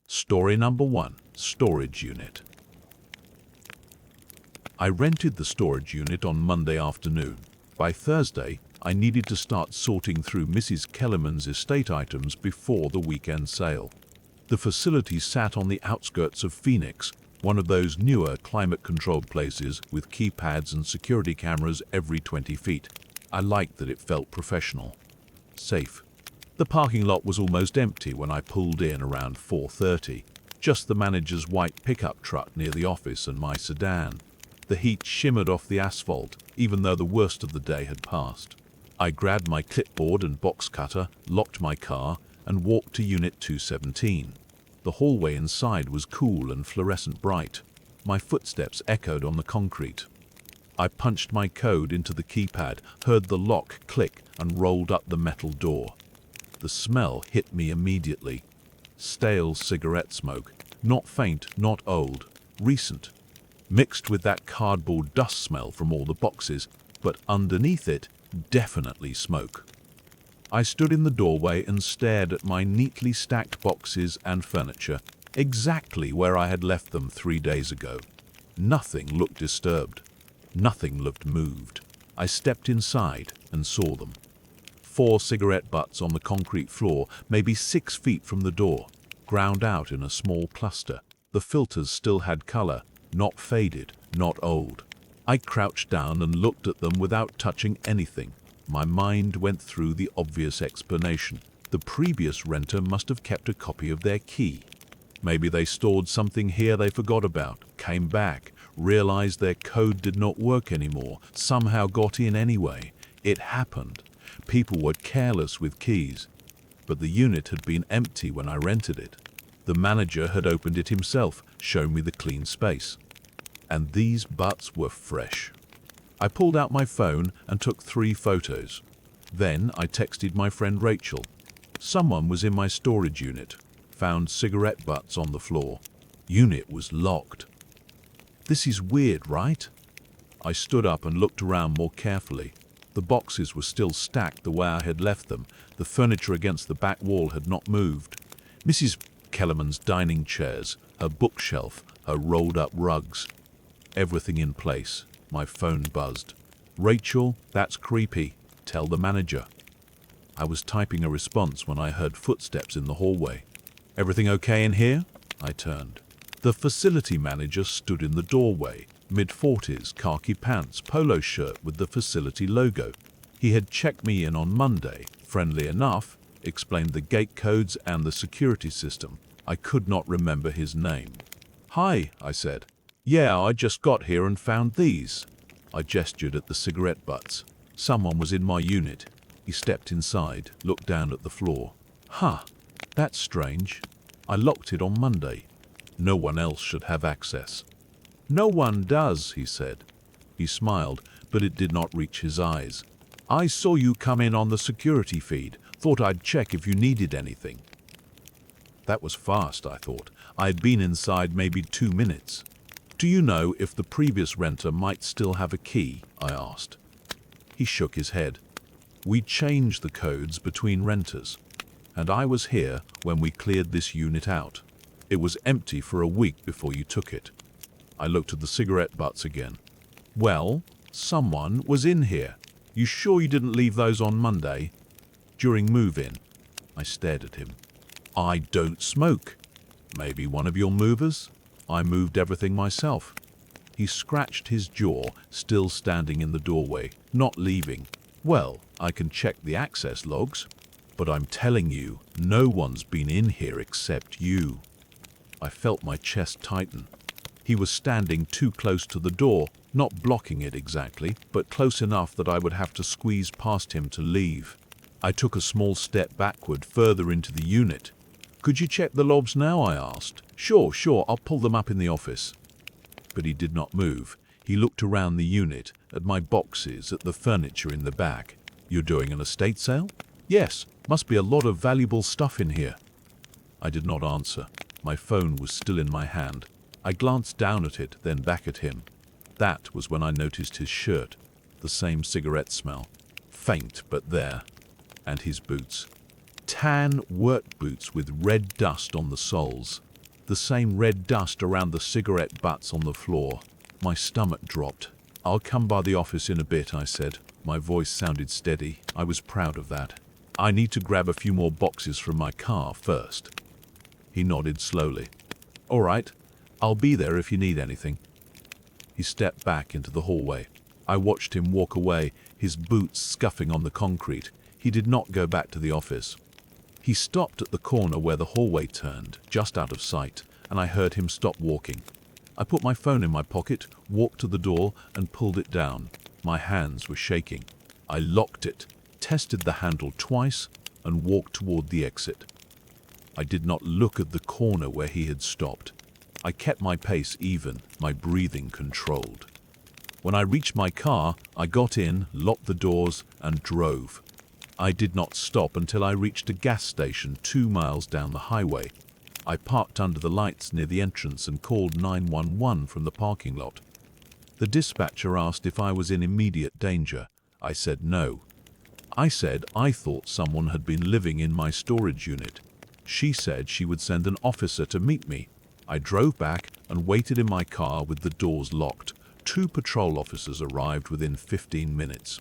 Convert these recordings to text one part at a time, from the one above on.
Story number 1. Storage Unit. I rented the storage unit on Monday afternoon. By Thursday, I needed to start sorting through Mrs. Kellerman's estate items before the weekend sale. The facility sat on the outskirts of Phoenix, one of those newer climate-controlled places with keypads and security cameras every 20 feet. I liked that it felt professional. Safe. The parking lot was almost empty when I pulled in around 4:30. Just the manager's white pickup truck near the office and my sedan. The heat shimmered off the asphalt, even though the worst of the day had passed. I grabbed my clipboard and box cutter, locked my car, and walked to Unit 217. The hallway inside was cool and fluorescent bright. My footsteps echoed on the concrete. I punched my code into the keypad, heard the lock click, and rolled up the metal door. The smell hit me immediately. Stale cigarette smoke, not faint, not old, recent. Mixed with that cardboard dust smell from all the boxes, but underneath it, definitely smoke. I stood in the doorway and stared at my neatly stacked boxes and furniture, exactly where I had left them 3 days ago. Nothing looked disturbed. Nothing looked moved. I stepped inside and saw them. 4 cigarette butts on the concrete floor, maybe 6 feet from the door, ground out in a small cluster. The filters still had color, not faded, not old. I crouched down and looked at them without touching anything. My mind went through the obvious explanation. The previous renter must have kept a copy of their key. Maybe they stored something here they forgot about, came back, realized their code did not work anymore, somehow got in anyway. It happened. People were careless with keys. But the unit had been empty when I rented it. The manager had opened it himself, shown me the clean space. And these butts were fresh. I pulled out my phone and took 3 photos. Then I texted my friend Rachel. Someone was in my storage unit. Found cigarette butts on the floor. Unit was locked. This is weird, right? I stood up and looked around more carefully. The boxes were still stacked the way I had left them. The furniture against the back wall had not moved. Mrs. Kellerman's dining chairs, her bookshelf, her rolled-up rugs. Everything in place. My phone buzzed. Rachel, that's creepy. Tell the manager. I was typing a response when I heard footsteps in the hallway. Everything okay in here? I turned. The facility manager stood in the doorway. Mid-40s, khaki pants, polo shirt with the facility logo. He had checked me in on Monday, friendly enough, explained the gate codes and the security system. I could not remember his name. Hi, I said. Yeah, I just got here and found these. I gestured at the cigarette butts. Someone was in my unit. He stepped inside, looked down at the floor. Huh, that's strange. I locked it on Monday. No one else should have access. No one does, he said. He smiled, but it did not reach his eyes. I saw you come in on the security feed. Thought I'd check if you needed anything. That was fast, I thought. I had been inside maybe 2 minutes. Do you know if the previous renter might still have a key? I asked. He shook his head. We changed the codes between renters, and I was here when we cleared this unit out. It was empty for a week before you took it. I looked at the cigarette butts again. Well, someone was in here. You sure you didn't leave those on Monday? During move-in. I stared at him. I don't smoke. Maybe one of your movers? I moved everything myself. He scratched his jaw, still standing in the doorway, not leaving. Well, I can check the access logs, but I'm telling you, no one's been in here except you. I felt my chest tighten. He was standing too close to the door, not blocking it exactly, but close enough that I would have to squeeze past him to leave. I took a small step backward, further into the unit. Could you check the logs now? I asked. Sure, I'll pull them up in the office. But he did not move. He looked around the unit, at my boxes, at the furniture in the back. You're doing an estate sale? Yes, must be a lot of valuable stuff in here. I did not answer. My phone was still in my hand. I glanced down at it, then back at him. That was when I noticed his shirt, the same cigarette smell. Faint, but there. And his boots. Tan work boots with red dust on the soles. The same red dust around the cigarette butts on the floor. My stomach dropped. "I'll come by the office in a bit," I said. My voice sounded steady. I was proud of that. "I need to grab a few more boxes from my car first." He nodded slowly. "All right, I'll be there if you need anything." He stepped back into the hallway. I watched him walk away, his boots scuffing on the concrete. He did not go back to the office. He stopped at the corner where the hallway turned, just out of sight, and I heard him stop walking. I put my phone in my pocket, walked to the door, and pulled it down. My hands were shaking. I locked it, tested the handle twice, and walked toward the exit. I did not look at the corner where he had stopped. I kept my pace even, my breathing controlled. When I reached my car, I got in, locked the doors, and drove. I did not stop until I reached a gas station 2 miles down the highway. I parked under the lights near the entrance and called 911 from the parking lot. The dispatcher asked if I was in immediate danger. I said no. I said I thought someone had been living in my storage unit. She said she would send an officer to meet me. I drove back and waited in my car with the doors locked. 2 patrol officers arrived within 15 minutes.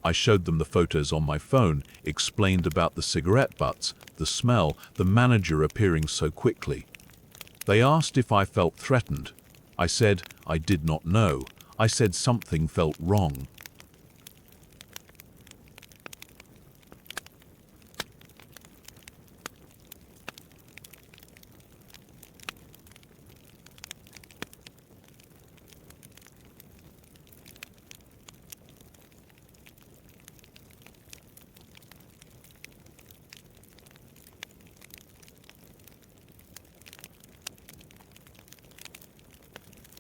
I showed them the photos on my phone, explained about the cigarette butts, the smell, the manager appearing so quickly. They asked if I felt threatened. I said I did not know. I said something felt wrong.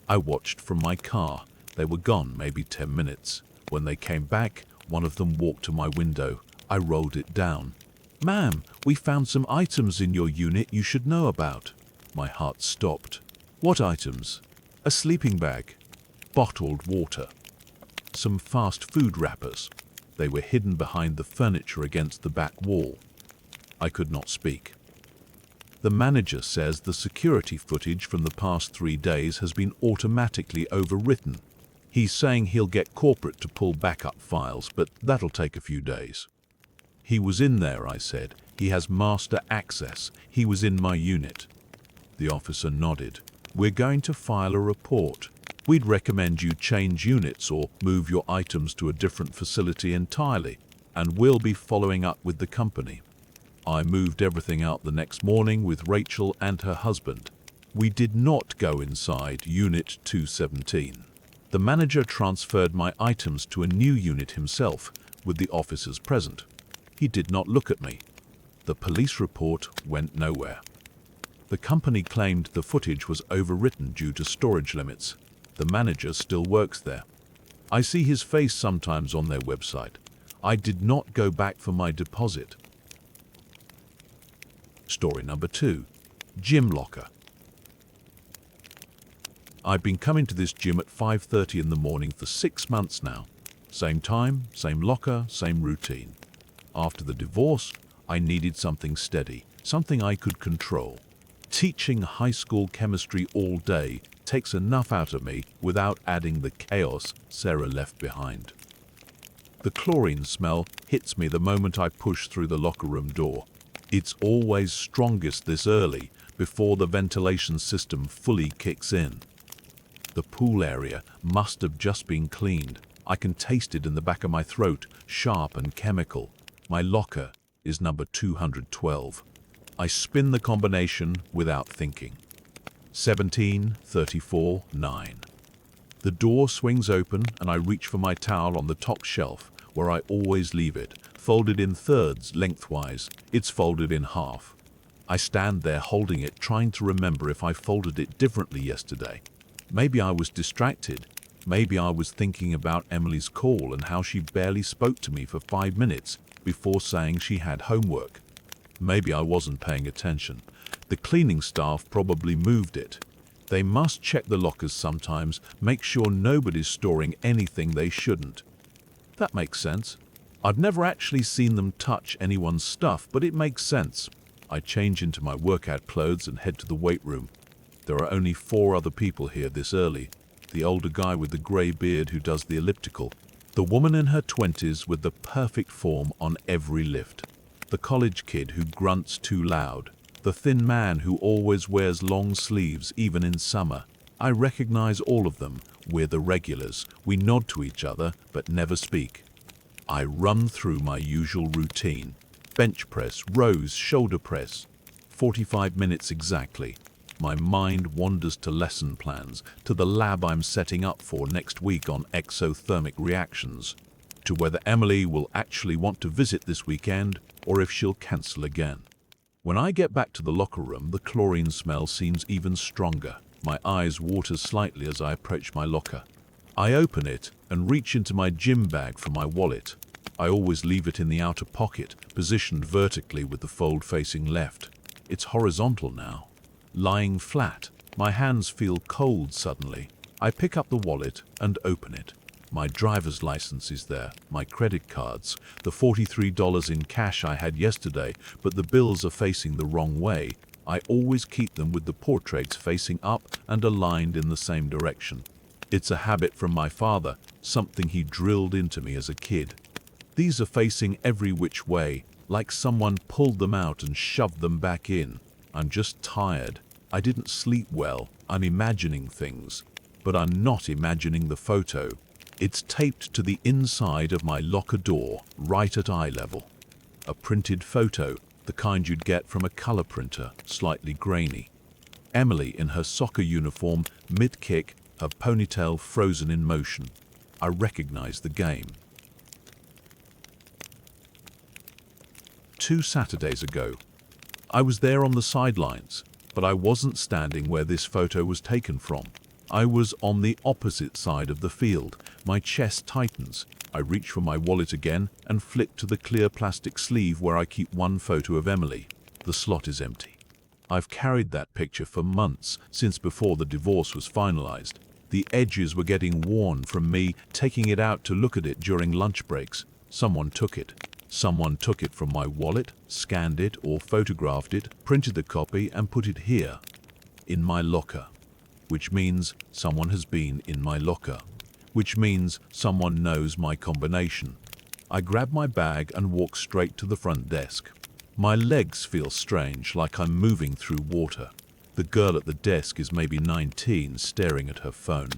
I watched from my car. They were gone maybe 10 minutes. When they came back, one of them walked to my window. I rolled it down. "Ma'am, we found some items in your unit you should know about." My heart stopped. "What items?" "A sleeping bag, bottled water, some fast food wrappers." They were hidden behind the furniture against the back wall. I could not speak. The manager says the security footage from the past 3 days has been automatically overwritten. He's saying he'll get corporate to pull backup files, but that'll take a few days. "He was in there," I said. "He has master access. He was in my unit." The officer nodded. "We're going to file a report. We'd recommend you change units or move your items to a different facility entirely, and we'll be following up with the company." I moved everything out the next morning with Rachel and her husband. We did not go inside Unit 217. The manager transferred my items to a new unit himself, with the officers present. He did not look at me. The police report went nowhere. The company claimed the footage was overwritten due to storage limits. The manager still works there. I see his face sometimes on their website. I did not go back for my deposit. Story number 2. Gym locker. I've been coming to this gym at 5:30 in the morning for 6 months now. Same time, same locker, same routine. After the divorce, I needed something steady, something I could control. Teaching high school chemistry all day takes enough out of me without adding the chaos Sarah left behind. The chlorine smell hits me the moment I push through the locker room door. It's always strongest this early, before the ventilation system fully kicks in. The pool area must have just been cleaned. I can taste it in the back of my throat, sharp and chemical. My locker is number 212. I spin the combination without thinking. 17, 34, 9. The door swings open and I reach for my towel on the top shelf, where I always leave it, folded in thirds lengthwise. It's folded in half. I stand there holding it, trying to remember if I folded it differently yesterday. Maybe I was distracted. Maybe I was thinking about Emily's call and how she barely spoke to me for 5 minutes before saying she had homework. Maybe I wasn't paying attention. The cleaning staff probably moved it. They must check the lockers sometimes, make sure nobody's storing anything they shouldn't. That makes sense. I've never actually seen them touch anyone's stuff, but it makes sense. I change into my workout clothes and head to the weight room. There are only 4 other people here this early. The older guy with the grey beard who does the elliptical. The woman in her 20s with the perfect form on every lift. The college kid who grunts too loud. The thin man who always wears long sleeves even in summer. I recognize all of them. We're the regulars. We nod to each other but never speak. I run through my usual routine. Bench press, rows, shoulder press. 45 minutes exactly. My mind wanders to lesson plans, to the lab I'm setting up for next week on exothermic reactions, to whether Emily will actually want to visit this weekend or if she'll cancel again. When I get back to the locker room, the chlorine smell seems even stronger. My eyes water slightly as I approach my locker. I open it and reach into my gym bag for my wallet. I always leave it in the outer pocket, positioned vertically with the fold facing left. It's horizontal now. Lying flat, my hands feel cold suddenly. I pick up the wallet and open it. My driver's license is there, my credit cards, the $43 in cash I had yesterday, but the bills are facing the wrong way. I always keep them with the portraits facing up and aligned in the same direction. It's a habit from my father, something he drilled into me as a kid. These are facing every which way, like someone pulled them out and shoved them back in. I'm just tired. I didn't sleep well. I'm imagining things. But I'm not imagining the photo. It's taped to the inside of my locker door, right at eye level. A printed photo, the kind you'd get from a color printer, slightly grainy. Emily in her soccer uniform, mid-kick, her ponytail frozen in motion. I recognize the game. 2 Saturdays ago. I was there on the sidelines, but I wasn't standing where this photo was taken from. I was on the opposite side of the field. My chest tightens. I reach for my wallet again and flick to the clear plastic sleeve where I keep one photo of Emily. The slot is empty. I've carried that picture for months, since before the divorce was finalized. The edges were getting worn from me taking it out to look at it during lunch breaks. Someone took it. Someone took it from my wallet, scanned it or photographed it, printed the copy and put it here, in my locker. Which means someone has been in my locker. Which means someone knows my combination. I grab my bag and walk straight to the front desk. My legs feel strange, like I'm moving through water. The girl at the desk is maybe 19, staring at her phone.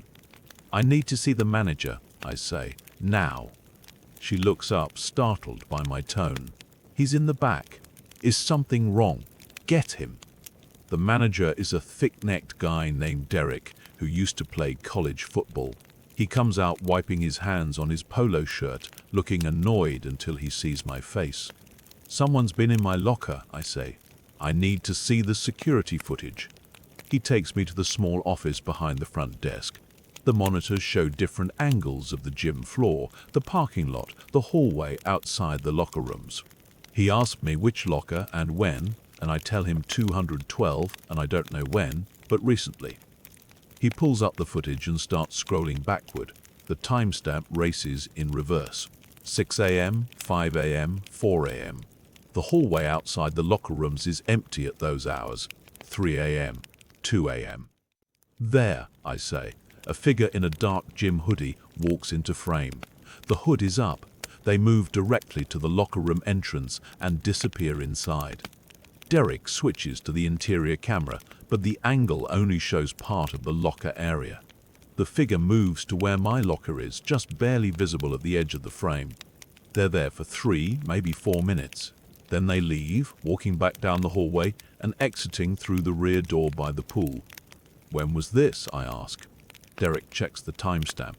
"I need to see the manager," I say, "now." She looks up, startled by my tone. "He's in the back. Is something wrong? Get him." The manager is a thick-necked guy named Derek, who used to play college football. He comes out wiping his hands on his polo shirt, looking annoyed until he sees my face. "Someone's been in my locker," I say. "I need to see the security footage." He takes me to the small office behind the front desk. The monitors show different angles of the gym floor, the parking lot, the hallway outside the locker rooms. He asks me which locker and when, and I tell him 212, and I don't know when, but recently. He pulls up the footage and starts scrolling backward. The timestamp races in reverse. 6 a.m., 5 a.m., 4 a.m. The hallway outside the locker rooms is empty at those hours. 3 a.m., 2 a.m. "There," I say. A figure in a dark gym hoodie walks into frame. The hood is up. They move directly to the locker room entrance and disappear inside. Derek switches to the interior camera, but the angle only shows part of the locker area. The figure moves to where my locker is, just barely visible at the edge of the frame. They're there for 3, maybe 4 minutes. Then they leave, walking back down the hallway and exiting through the rear door by the pool. "When was this?" I ask. Derek checks the timestamp.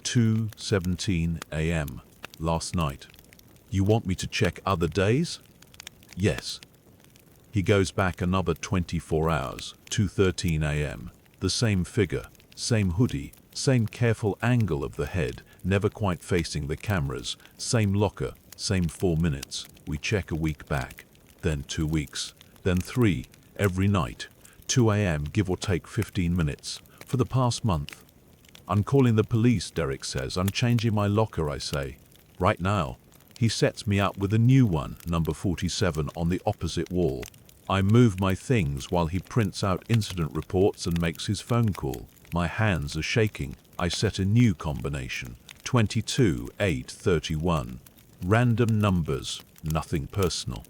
2:17 a.m. last night. "You want me to check other days?" "Yes." He goes back another 24 hours, 2:13 a.m. The same figure, same hoodie, same careful angle of the head, never quite facing the cameras, same locker, same 4 minutes. We check a week back, then 2 weeks, then 3, every night. 2 a.m. give or take 15 minutes. For the past month. "I'm calling the police," Derek says. "I'm changing my locker," I say. "Right now." He sets me up with a new one, number 47, on the opposite wall. I move my things while he prints out incident reports and makes his phone call. My hands are shaking. I set a new combination. 22, 8, 31. Random numbers, nothing personal.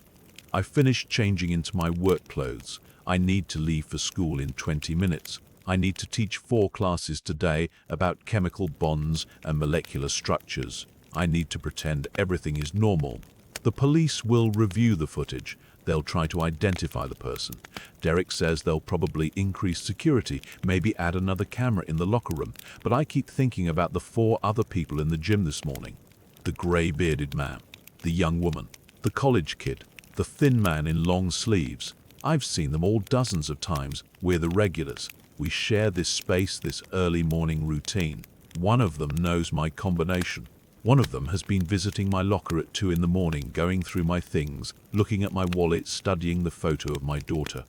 I finish changing into my work clothes. I need to leave for school in 20 minutes. I need to teach 4 classes today about chemical bonds and molecular structures. I need to pretend everything is normal. The police will review the footage. They'll try to identify the person. Derek says they'll probably increase security, maybe add another camera in the locker room. But I keep thinking about the 4 other people in the gym this morning. The grey-bearded man, the young woman, the college kid, the thin man in long sleeves. I've seen them all dozens of times. We're the regulars. We share this space, this early morning routine. One of them knows my combination. One of them has been visiting my locker at 2 in the morning, going through my things, looking at my wallet, studying the photo of my daughter.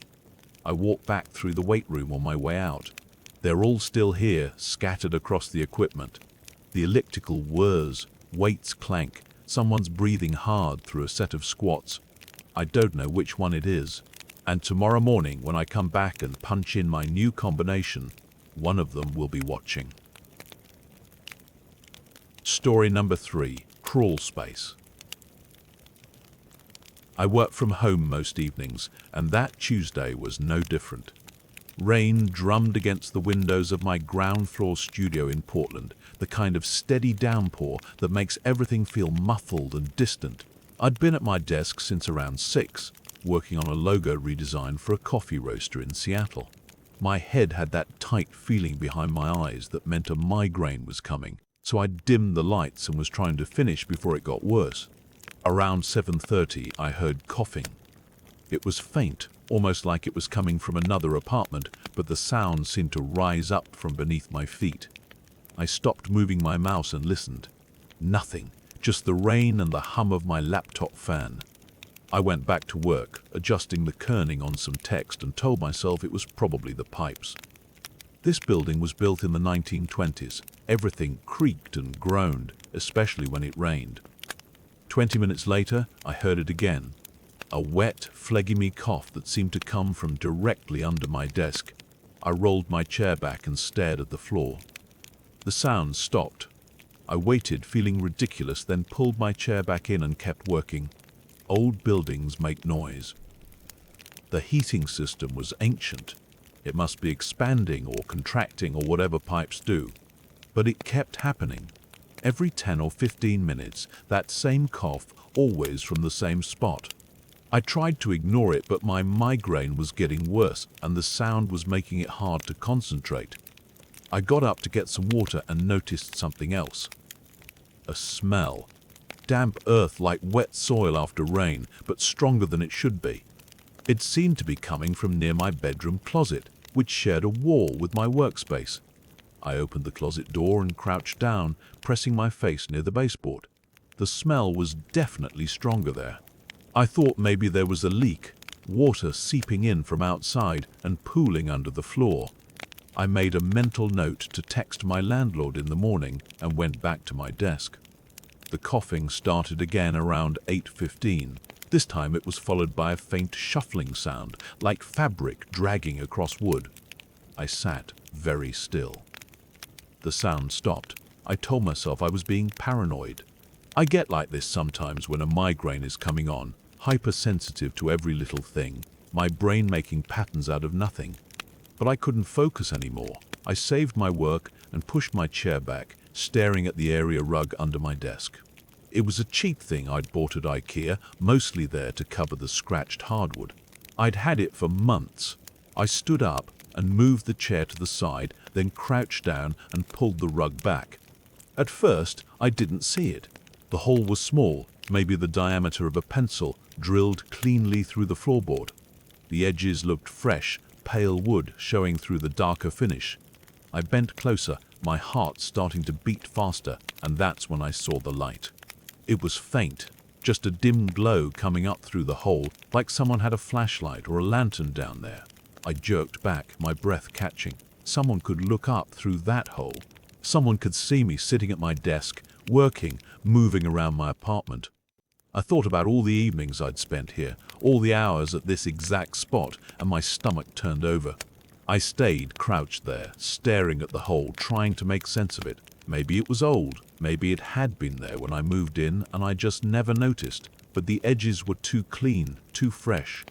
I walk back through the weight room on my way out. They're all still here, scattered across the equipment. The elliptical whirs, weights clank, someone's breathing hard through a set of squats. I don't know which one it is. And tomorrow morning, when I come back and punch in my new combination, one of them will be watching. Story number 3, Crawl Space. I work from home most evenings, and that Tuesday was no different. Rain drummed against the windows of my ground floor studio in Portland, the kind of steady downpour that makes everything feel muffled and distant. I'd been at my desk since around 6, working on a logo redesign for a coffee roaster in Seattle. My head had that tight feeling behind my eyes that meant a migraine was coming. So I dimmed the lights and was trying to finish before it got worse. Around 7:30, I heard coughing. It was faint, almost like it was coming from another apartment, but the sound seemed to rise up from beneath my feet. I stopped moving my mouse and listened. Nothing, just the rain and the hum of my laptop fan. I went back to work, adjusting the kerning on some text, and told myself it was probably the pipes. This building was built in the 1920s. Everything creaked and groaned, especially when it rained. 20 minutes later, I heard it again. A wet, phlegmy cough that seemed to come from directly under my desk. I rolled my chair back and stared at the floor. The sound stopped. I waited, feeling ridiculous, then pulled my chair back in and kept working. Old buildings make noise. The heating system was ancient. It must be expanding or contracting or whatever pipes do. But it kept happening. Every 10 or 15 minutes, that same cough, always from the same spot. I tried to ignore it, but my migraine was getting worse and the sound was making it hard to concentrate. I got up to get some water and noticed something else. A smell. Damp earth like wet soil after rain, but stronger than it should be. It seemed to be coming from near my bedroom closet, which shared a wall with my workspace. I opened the closet door and crouched down, pressing my face near the baseboard. The smell was definitely stronger there. I thought maybe there was a leak, water seeping in from outside and pooling under the floor. I made a mental note to text my landlord in the morning and went back to my desk. The coughing started again around 8:15. This time it was followed by a faint shuffling sound, like fabric dragging across wood. I sat very still. The sound stopped. I told myself I was being paranoid. I get like this sometimes when a migraine is coming on, hypersensitive to every little thing, my brain making patterns out of nothing. But I couldn't focus anymore. I saved my work and pushed my chair back, staring at the area rug under my desk. It was a cheap thing I'd bought at IKEA, mostly there to cover the scratched hardwood. I'd had it for months. I stood up and moved the chair to the side, then crouched down and pulled the rug back. At first, I didn't see it. The hole was small, maybe the diameter of a pencil, drilled cleanly through the floorboard. The edges looked fresh, pale wood showing through the darker finish. I bent closer, my heart starting to beat faster, and that's when I saw the light. It was faint, just a dim glow coming up through the hole, like someone had a flashlight or a lantern down there. I jerked back, my breath catching. Someone could look up through that hole. Someone could see me sitting at my desk, working, moving around my apartment. I thought about all the evenings I'd spent here, all the hours at this exact spot, and my stomach turned over. I stayed crouched there, staring at the hole, trying to make sense of it. Maybe it was old, maybe it had been there when I moved in and I just never noticed, but the edges were too clean, too fresh.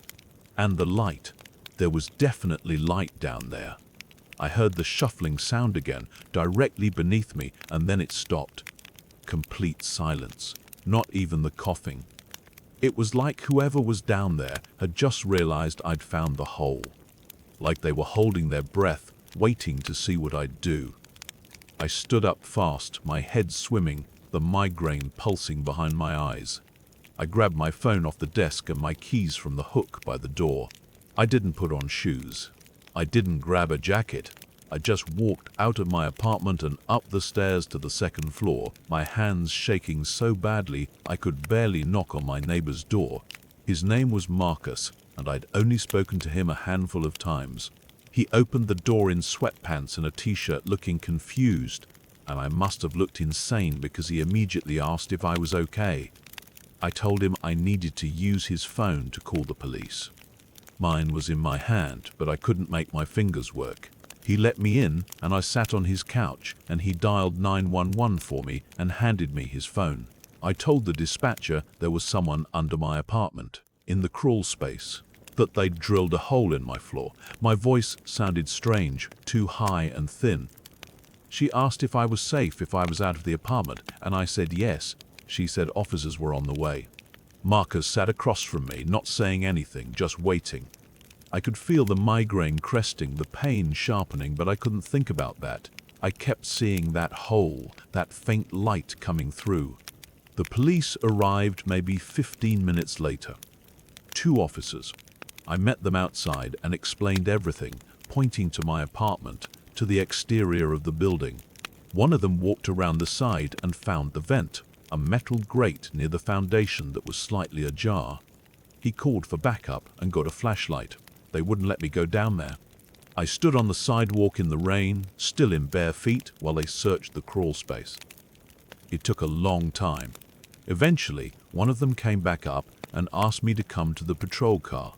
And the light. There was definitely light down there. I heard the shuffling sound again, directly beneath me, and then it stopped. Complete silence. Not even the coughing. It was like whoever was down there had just realized I'd found the hole. Like they were holding their breath, waiting to see what I'd do. I stood up fast, my head swimming, the migraine pulsing behind my eyes. I grabbed my phone off the desk and my keys from the hook by the door. I didn't put on shoes. I didn't grab a jacket. I just walked out of my apartment and up the stairs to the second floor, my hands shaking so badly I could barely knock on my neighbor's door. His name was Marcus, and I'd only spoken to him a handful of times. He opened the door in sweatpants and a t-shirt, looking confused, and I must have looked insane because he immediately asked if I was okay. I told him I needed to use his phone to call the police. Mine was in my hand, but I couldn't make my fingers work. He let me in, and I sat on his couch, and he dialed 911 for me and handed me his phone. I told the dispatcher there was someone under my apartment, in the crawl space, that they'd drilled a hole in my floor. My voice sounded strange, too high and thin. She asked if I was safe if I was out of the apartment, and I said yes. She said officers were on the way. Marcus sat across from me, not saying anything, just waiting. I could feel the migraine cresting, the pain sharpening, but I couldn't think about that. I kept seeing that hole, that faint light coming through. The police arrived maybe 15 minutes later. 2 officers. I met them outside and explained everything, pointing to my apartment, to the exterior of the building. One of them walked around the side and found the vent, a metal grate near the foundation that was slightly ajar. He called for backup and got a flashlight. They wouldn't let me go down there. I stood on the sidewalk in the rain, still in bare feet, while they searched the crawl space. It took a long time. Eventually, one of them came back up and asked me to come to the patrol car.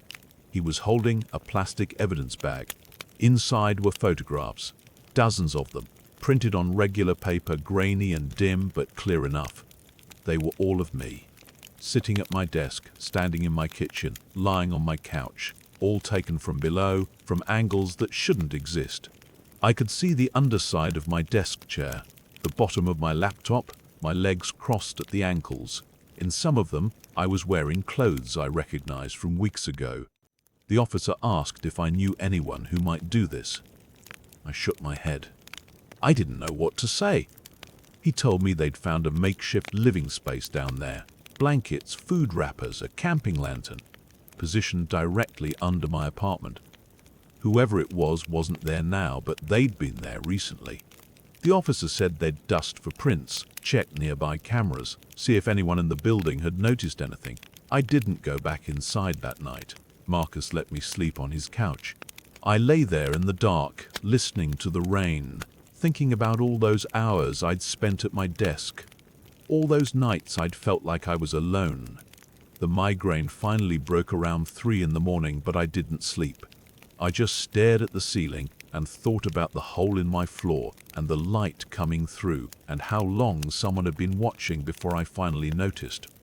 He was holding a plastic evidence bag. Inside were photographs, dozens of them, printed on regular paper, grainy and dim but clear enough. They were all of me, sitting at my desk, standing in my kitchen, lying on my couch, all taken from below, from angles that shouldn't exist. I could see the underside of my desk chair, the bottom of my laptop, my legs crossed at the ankles. In some of them, I was wearing clothes I recognized from weeks ago. The officer asked if I knew anyone who might do this. I shook my head. I didn't know what to say. He told me they'd found a makeshift living space down there. Blankets, food wrappers, a camping lantern, positioned directly under my apartment. Whoever it was wasn't there now, but they'd been there recently. The officer said they'd dust for prints, check nearby cameras, see if anyone in the building had noticed anything. I didn't go back inside that night. Marcus let me sleep on his couch. I lay there in the dark, listening to the rain, thinking about all those hours I'd spent at my desk. All those nights I'd felt like I was alone. The migraine finally broke around 3 in the morning, but I didn't sleep. I just stared at the ceiling and thought about the hole in my floor and the light coming through and how long someone had been watching before I finally noticed.